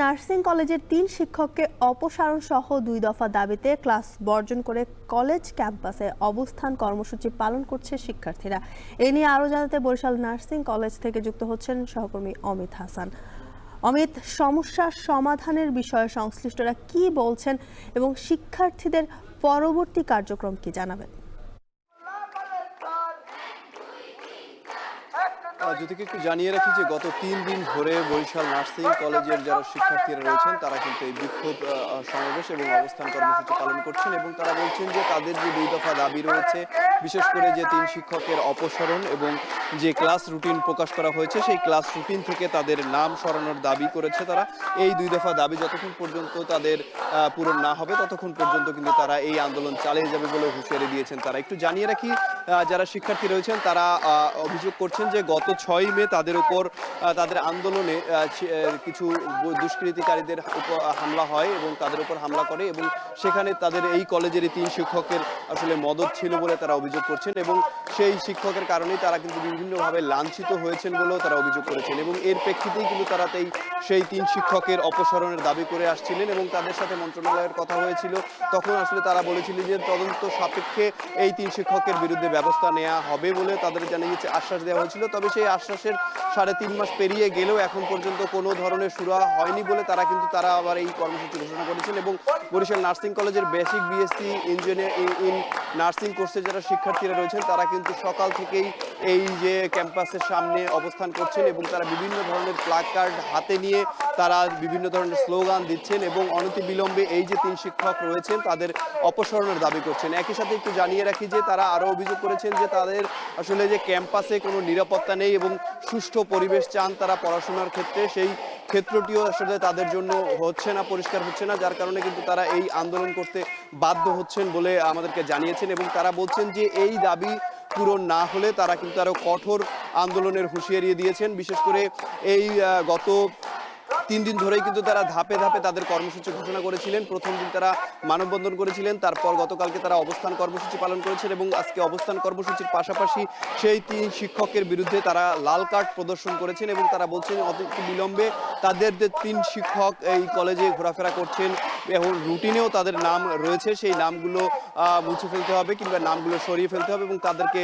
Nursing কলেজের ৩ শিক্ষককে অপসারণ সহ ২ দফা দাবিতে ক্লাস বর্জন করে কলেজ ক্যাম্পাসে অবস্থান কর্মসূচি পালন করছে শিক্ষার্থীরা। এ নিয়ে আরও জানাতে বরিশাল নার্সিং কলেজ থেকে যুক্ত হচ্ছেন সহকর্মী অমিত হাসান। অমিত, সমস্যার সমাধানের বিষয়ে সংশ্লিষ্টরা কি বলছেন এবং শিক্ষার্থীদের পরবর্তী কার্যক্রম কি জানাবেন? জ্যোতিকে একটু জানিয়ে রাখি যে গত ৩ দিন ধরে বরিশাল নার্সিং কলেজের যারা শিক্ষার্থীরা রয়েছেন তারা কিন্তু এই বিক্ষোভ সমাবেশ এবং অবস্থান কর্মসূচি পালন করছেন এবং তারা বলছেন যে তাদের যে ২ দফা দাবি রয়েছে, বিশেষ করে যে ৩ শিক্ষকের অপসারণ এবং যে ক্লাস রুটিন প্রকাশ করা হয়েছে সেই ক্লাস রুটিন থেকে তাদের নাম সরানোর দাবি করেছে তারা। এই ২ দফা দাবি যতক্ষণ পর্যন্ত তাদের পূরণ না হবে ততক্ষণ পর্যন্ত কিন্তু তারা এই আন্দোলন চালিয়ে যাবে বলে হুঁশিয়ারি দিয়েছেন তারা। একটু জানিয়ে রাখি, যারা শিক্ষার্থী রয়েছেন তারা অভিযোগ করছেন যে গত ৬ মে তাদের উপর তাদের আন্দোলনে কিছু দুষ্কৃতিকারীদের হামলা হয় এবং তাদের উপর হামলা করে এবং সেখানে তাদের এই কলেজেরই ৩ শিক্ষকের আসলে মদদ ছিল বলে তারা অভিযোগ করছেন এবং সেই শিক্ষকের কারণেই তারা কিন্তু বিভিন্নভাবে লাঞ্ছিত হয়েছেন বলেও তারা অভিযোগ করেছেন এবং এর প্রেক্ষিতেই কিন্তু তারা সেই ৩ শিক্ষকের অপসারণের দাবি করে আসছিলেন এবং তাদের সাথে মন্ত্রণালয়ের কথা হয়েছিল। তখন আসলে তারা বলেছিলেন যে তদন্ত সাপেক্ষে এই ৩ শিক্ষকের বিরুদ্ধে ব্যবস্থা নেওয়া হবে বলে তাদের জানিয়েছে, আশ্বাস দেওয়া হয়েছিল। তবে সেই আশ্বাসের ৩.৫ মাস পেরিয়ে গেলেও এখন পর্যন্ত কোনো ধরনের সুরাহা হয়নি বলে তারা আবার এই কর্মসূচি ঘোষণা করেছেন এবং বরিশাল নার্সিং কলেজের বেসিক বিএসসি ইন নার্সিং কোর্সের যারা শিক্ষার্থীরা রয়েছেন তারা কিন্তু সকাল থেকেই এই যে ক্যাম্পাসের সামনে অবস্থান করছেন এবং তারা বিভিন্ন ধরনের প্লাকার্ড হাতে নিয়ে তারা বিভিন্ন ধরনের স্লোগান দিচ্ছেন এবং অনতিবিলম্বে এই যে ৩ শিক্ষক রয়েছেন তাদের অপসারণের দাবি করছেন। একই সাথে একটু জানিয়ে রাখি যে তারা আরও অভিযোগ করেছেন যে তাদের আসলে যে ক্যাম্পাসে কোনো নিরাপত্তা নেই এবং সুষ্ঠু পরিবেশ চান তারা পড়াশোনার ক্ষেত্রে, সেই ক্ষেত্রটিও আসলে তাদের জন্য হচ্ছে না, পরিষ্কার হচ্ছে না, যার কারণে কিন্তু তারা এই আন্দোলন করতে বাধ্য হচ্ছেন বলে আমাদেরকে জানিয়েছেন এবং তারা বলছেন যে এই দাবি পূরণ না হলে তারা কিন্তু আরো কঠোর আন্দোলনের হুঁশিয়ারি দিয়েছেন। বিশেষ করে এই গত ৩ দিন ধরেই কিন্তু তারা ধাপে ধাপে তাদের কর্মসূচি ঘোষণা করেছিলেন। প্রথম দিন তারা মানববন্ধন করেছিলেন, তারপর গতকালকে তারা অবস্থান কর্মসূচি পালন করেছেন এবং আজকে অবস্থান কর্মসূচির পাশাপাশি সেই ৩ শিক্ষকের বিরুদ্ধে তারা লাল কার্ড প্রদর্শন করেছেন এবং তারা বলছেন অতি বিলম্বে তাদের যে 3 শিক্ষক এই কলেজে ঘোরাফেরা করছেন এবং রুটিনেও তাদের নাম রয়েছে সেই নামগুলো মুছে ফেলতে হবে কিংবা নামগুলো সরিয়ে ফেলতে হবে এবং তাদেরকে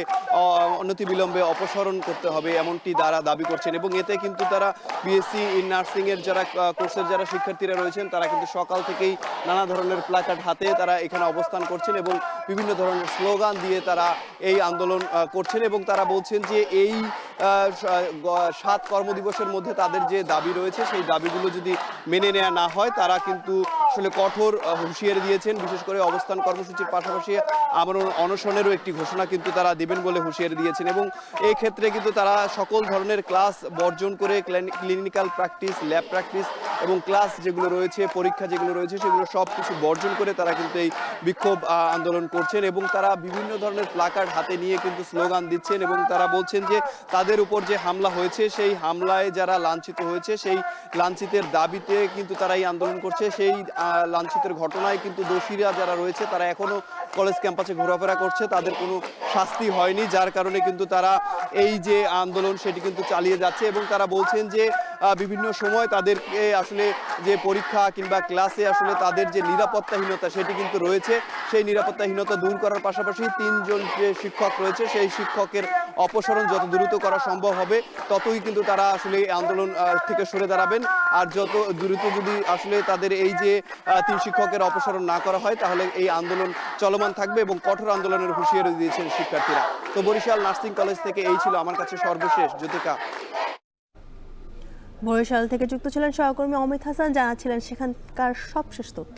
অনতিবিলম্বে অপসারণ করতে হবে, এমনটি তারা দাবি করছেন এবং এতে কিন্তু তারা বিএসসি ইন নার্সিং এর যারা কোর্সের যারা শিক্ষার্থীরা রয়েছেন তারা কিন্তু সকাল থেকেই নানা ধরনের প্লাকার্ড হাতে তারা এখানে অবস্থান করছেন এবং বিভিন্ন ধরনের স্লোগান দিয়ে তারা এই আন্দোলন করছেন এবং তারা বলছেন যে এই ৭ কর্মদিবসের মধ্যে তাদের যে দাবি রয়েছে সেই দাবিগুলো যদি মেনে নেওয়া না হয় তারা কিন্তু আসলে কঠোর হুঁশিয়ারি দিয়েছেন। বিশেষ করে অবস্থান কর্মসূচির পাশাপাশি আমরণ অনশনেরও একটি ঘোষণা কিন্তু তারা দেবেন বলে হুঁশিয়ারি দিয়েছেন এবং এই ক্ষেত্রে কিন্তু তারা সকল ধরনের ক্লাস বর্জন করে ক্লিনিক্যাল প্র্যাকটিস, ল্যাব প্র্যাকটিস এবং ক্লাস যেগুলো রয়েছে, পরীক্ষা যেগুলো রয়েছে সেগুলো সব কিছু বর্জন করে তারা কিন্তু এই বিক্ষোভ আন্দোলন করছেন এবং তারা বিভিন্ন ধরনের প্লাকার্ড হাতে নিয়ে কিন্তু স্লোগান দিচ্ছেন এবং তারা বলছেন যে তাদের উপর যে হামলা হয়েছে সেই হামলায় যারা লাঞ্ছিত হয়েছে সেই লাঞ্ছিতের দাবিতে কিন্তু তারা এই আন্দোলন করছে। সেই লাঞ্ছিতের ঘটনায় কিন্তু দোষীরা যারা রয়েছে তারা এখনো কলেজ ক্যাম্পাসে ঘোরাফেরা করছে, তাদের কোনো শাস্তি হয়নি, যার কারণে কিন্তু তারা এই যে আন্দোলন সেটি কিন্তু চালিয়ে যাচ্ছে এবং তারা বলছেন যে বিভিন্ন সময় তাদেরকে আসলে যে পরীক্ষা কিংবা ক্লাসে আসলে তাদের যে নিরাপত্তাহীনতা সেটি কিন্তু রয়েছে, সেই নিরাপত্তাহীনতা দূর করার পাশাপাশি ৩ জন যে শিক্ষক রয়েছে সেই শিক্ষকের অপসারণ যত দ্রুত করা সম্ভব হবে ততই কিন্তু তারা আসলে এই আন্দোলন থেকে সরে দাঁড়াবেন। আর যত দ্রুত যদি আসলে তাদের এই যে ৩ শিক্ষকের অপসারণ না করা হয় তাহলে এই আন্দোলন চলমান থাকবে এবং কঠোর আন্দোলনের হুঁশিয়ারি দিয়েছেন শিক্ষার্থীরা। তো বরিশাল নার্সিং কলেজ থেকে এই ছিল আমার কাছে সর্বশেষ। জ্যোতিকা। বরিশাল থেকে যুক্ত ছিলেন সহকর্মী অমিত হাসান, জানাচ্ছিলেন সেখানকার সবশেষ তথ্য।